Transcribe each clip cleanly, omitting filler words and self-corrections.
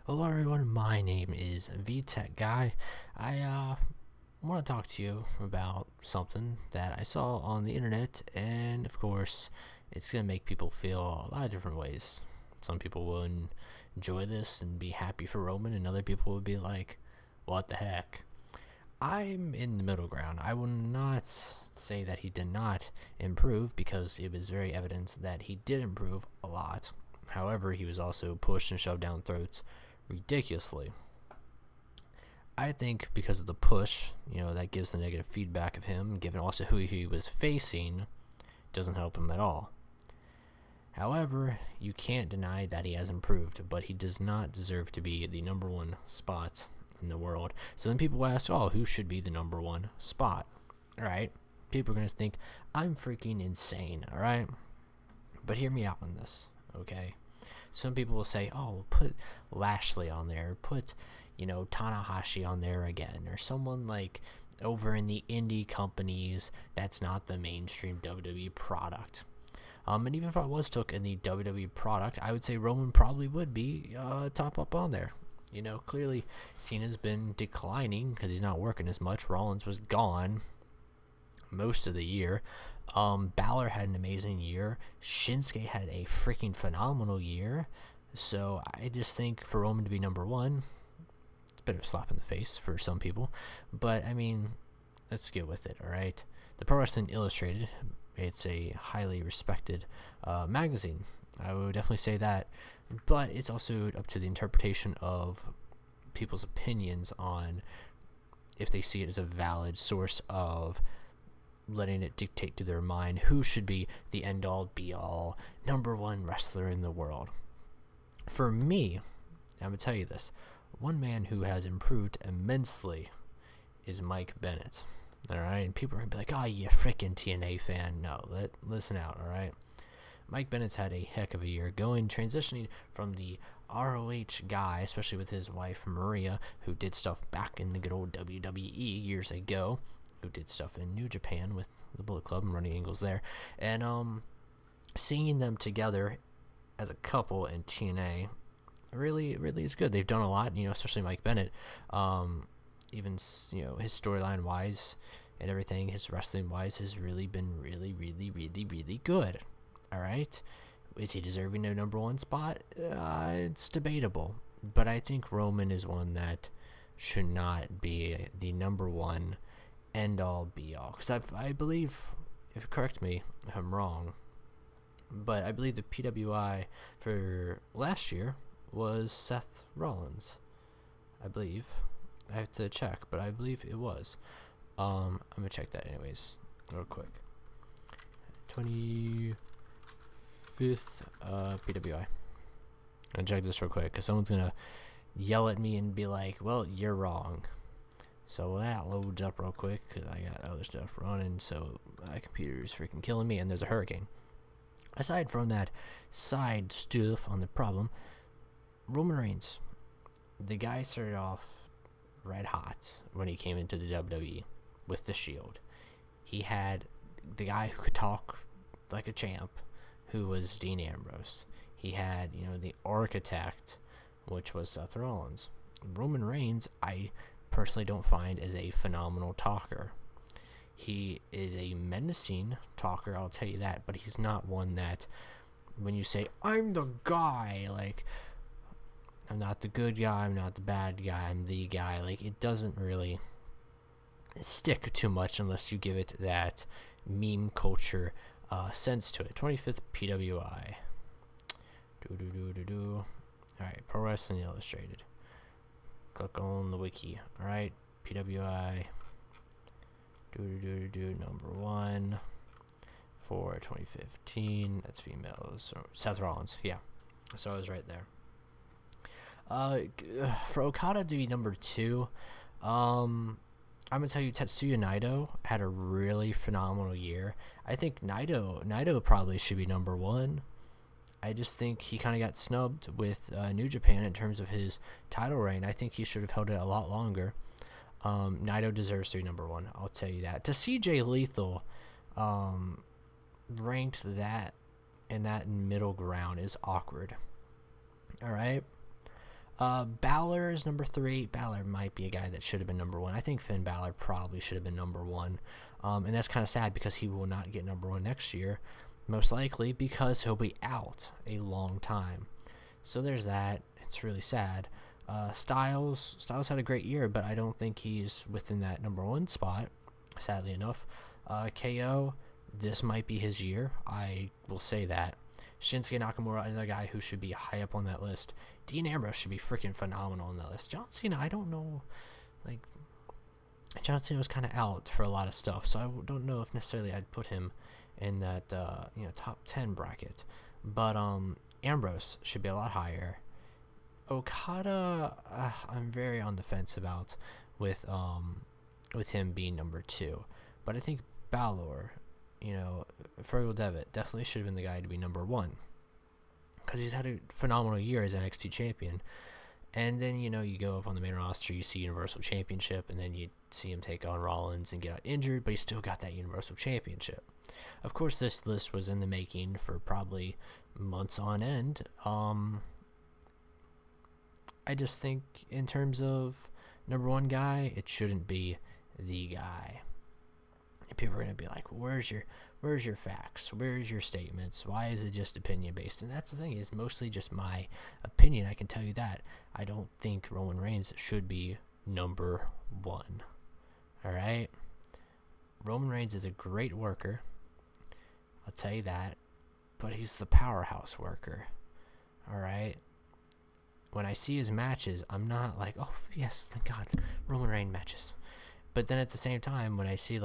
Hello everyone, my name is VTech Guy. I want to talk to you about something that I saw on the internet, and of course, it's going to make people feel a lot of different ways. Some people will enjoy this and be happy for Roman, and other people will be like, what the heck? I'm in the middle ground. I will not say that he did not improve because it was very evident that he did improve a lot. However, he was also pushed and shoved down throats ridiculously. I think because of the push, that gives the negative feedback of him, given also who he was facing, doesn't help him at all. However, you can't deny that he has improved, but he does not deserve to be the number one spot in the world. So then people ask, who should be the number one spot? Alright, people are going to think, I'm freaking insane, alright? But hear me out on this, okay? Some people will say, put Lashley on there, put, Tanahashi on there again, or someone like over in the indie companies that's not the mainstream WWE product. And even if I was took in the WWE product, I would say Roman probably would be top up on there. Clearly Cena's been declining because he's not working as much. Rollins was gone most of the year. Balor had an amazing year. Shinsuke had a freaking phenomenal year. So I just think for Roman to be number one, it's a bit of a slap in the face for some people. But, I mean, let's get with it, alright? The Pro Wrestling Illustrated, it's a highly respected magazine. I would definitely say that. But it's also up to the interpretation of people's opinions on if they see it as a valid source of letting it dictate to their mind who should be the end-all, be-all, number one wrestler in the world. For me, I'm going to tell you this, one man who has improved immensely is Mike Bennett. Alright, and people are going to be like, you freaking TNA fan. No, listen out, alright? Mike Bennett's had a heck of a year transitioning from the ROH guy, especially with his wife Maria, who did stuff back in the good old WWE years ago, who did stuff in New Japan with the Bullet Club and running angles there, and seeing them together as a couple in TNA really is good. They've done a lot, especially Mike Bennett, even his storyline wise and everything, his wrestling wise has really been really good. All right, is he deserving a number one spot? It's debatable, but I think Roman is one that should not be the number one end all be all, because I believe, if correct me if I'm wrong, but I believe the PWI for last year was Seth Rollins. I believe, I have to check, but I believe it was. I'm gonna check that anyways real quick. 25th PWI. I'll check this real quick because someone's gonna yell at me and be like, well, you're wrong. So that loads up real quick because I got other stuff running, so my computer is freaking killing me, and there's a hurricane. Aside from that side stuff on the problem, Roman Reigns, the guy started off red hot when he came into the WWE with the Shield. He had the guy who could talk like a champ, who was Dean Ambrose. He had, the architect, which was Seth Rollins. Roman Reigns, I personally don't find as a phenomenal talker. He is a menacing talker, I'll tell you that, but he's not one that when you say, I'm the guy, like, I'm not the good guy, I'm not the bad guy, I'm the guy, like, it doesn't really stick too much unless you give it that meme culture sense to it. 25th PWI. Alright, Pro Wrestling Illustrated. Click on the wiki. Alright, PWI. Number one for 2015. That's females. So Seth Rollins. Yeah. So I was right there. For Okada to be number two, I'm gonna tell you, Tetsuya Naito had a really phenomenal year. I think Naito probably should be number one. I just think he kind of got snubbed with New Japan in terms of his title reign. I think he should have held it a lot longer. Naito deserves to be number one, I'll tell you that. To see Jay Lethal ranked that in that middle ground is awkward. All right. Balor is number 3. Balor might be a guy that should have been number 1. I think Finn Balor probably should have been number 1. And that's kind of sad because he will not get number 1 next year, most likely because he'll be out a long time. So there's that. It's really sad. Styles had a great year, but I don't think he's within that number 1 spot, sadly enough. KO, this might be his year. I will say that. Shinsuke Nakamura, another guy who should be high up on that list. Dean Ambrose should be freaking phenomenal on that list. John Cena, I don't know. Like, John Cena was kind of out for a lot of stuff, so I don't know if necessarily I'd put him in that top 10 bracket. But Ambrose should be a lot higher. Okada, I'm very on the fence about with him being number 2. But I think Balor, Fergal Devitt definitely should have been the guy to be number 1. Because he's had a phenomenal year as NXT champion. And then, you go up on the main roster, you see Universal Championship, and then you see him take on Rollins and get injured, but he still got that Universal Championship. Of course, this list was in the making for probably months on end. I just think in terms of number 1 guy, it shouldn't be the guy. And people are going to be like, where's your facts? Where's your statements? Why is it just opinion based? And that's the thing, it's mostly just my opinion. I can tell you that. I don't think Roman Reigns should be number 1. Alright? Roman Reigns is a great worker. I'll tell you that. But he's the powerhouse worker. Alright? When I see his matches, I'm not like, oh, yes, thank God, Roman Reigns matches. But then at the same time, when I see,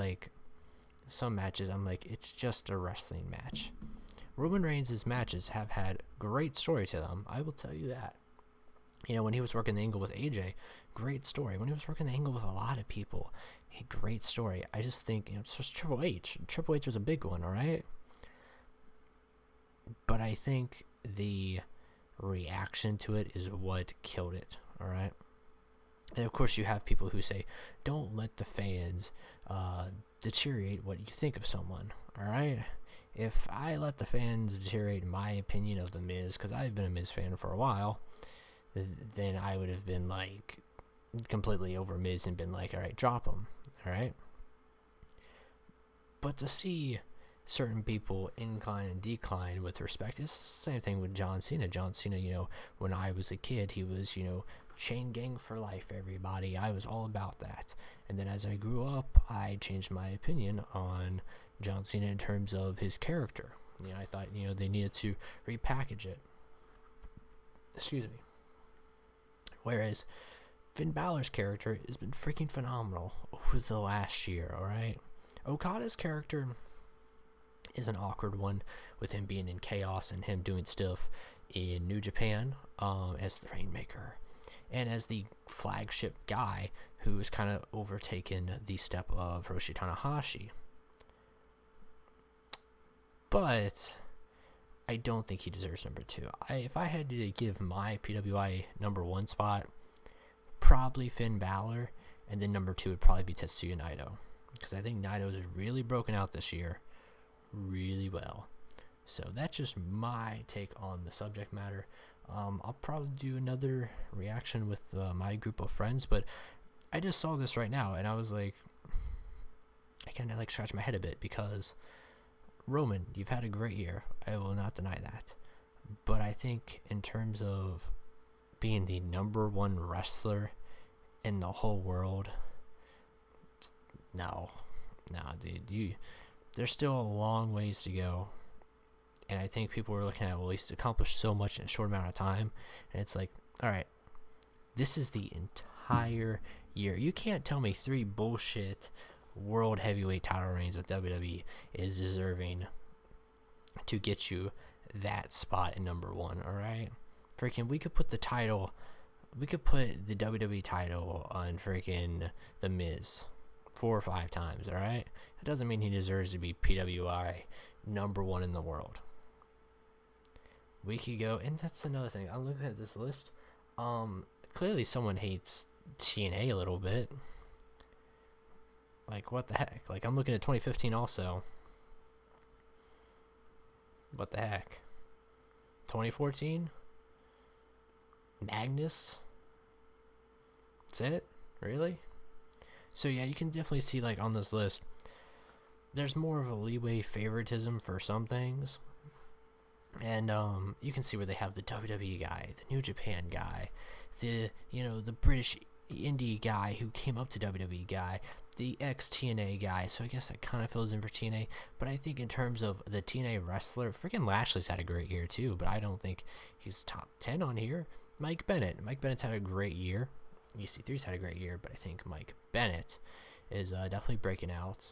some matches, I'm like, it's just a wrestling match. Roman Reigns' matches have had great story to them. I will tell you that. When he was working the angle with AJ, great story. When he was working the angle with a lot of people, great story. I just think, it's just Triple H. Triple H was a big one, all right? But I think the reaction to it is what killed it, all right? And of course you have people who say, don't let the fans deteriorate what you think of someone, all right? If I let the fans deteriorate my opinion of The Miz, because I've been a Miz fan for a while, then I would have been completely over Miz and been like, all right, drop him, all right? But to see certain people incline and decline with respect, it's the same thing with John Cena. John Cena, when I was a kid, he was, chain gang for life, everybody. I was all about that. And then as I grew up, I changed my opinion on John Cena in terms of his character. I thought, they needed to repackage it. Excuse me. Whereas Finn Balor's character has been freaking phenomenal over the last year, alright? Okada's character is an awkward one, with him being in Chaos and him doing stuff in New Japan as the Rainmaker. And as the flagship guy who's kind of overtaken the step of Hiroshi Tanahashi. But I don't think he deserves number 2. If I had to give my PWI number 1 spot, probably Finn Balor, and then number 2 would probably be Tetsuya Naito. Because I think Naito's really broken out this year really well. So that's just my take on the subject matter. I'll probably do another reaction with my group of friends, but I just saw this right now and I was like, I kind of scratch my head a bit, because Roman, you've had a great year, I will not deny that, but I think in terms of being the number 1 wrestler in the whole world, no dude, there's still a long ways to go. And I think people were looking at, well, he's accomplished so much in a short amount of time. And it's like, all right, this is the entire year. You can't tell me 3 bullshit world heavyweight title reigns with WWE is deserving to get you that spot in number 1, all right? Freaking, we could put the WWE title on freaking The Miz 4 or 5 times, all right? That doesn't mean he deserves to be PWI number 1 in the world. We could go, and that's another thing. I'm looking at this list. Clearly someone hates TNA a little bit. What the heck? I'm looking at 2015 also. What the heck? 2014? Magnus? That's it? Really? So yeah, you can definitely see like on this list, there's more of a leeway favoritism for some things, and you can see where they have the WWE guy, the New Japan guy, the British indie guy who came up to WWE guy, the ex TNA guy. So I guess that kind of fills in for TNA. But I think in terms of the TNA wrestler, freaking Lashley's had a great year too. But I don't think he's top 10 on here. Mike Bennett's had a great year. EC3's had a great year, but I think Mike Bennett is definitely breaking out.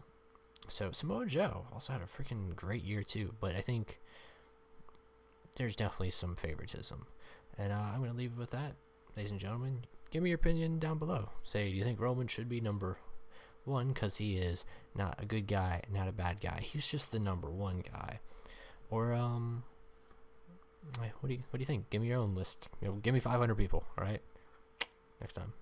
So Samoa Joe also had a freaking great year too. But I think there's definitely some favoritism. And I'm going to leave it with that. Ladies and gentlemen, give me your opinion down below. Say, do you think Roman should be number one because he is not a good guy, not a bad guy? He's just the number one guy. Or, what do you think? Give me your own list. Give me 500 people, all right? Next time.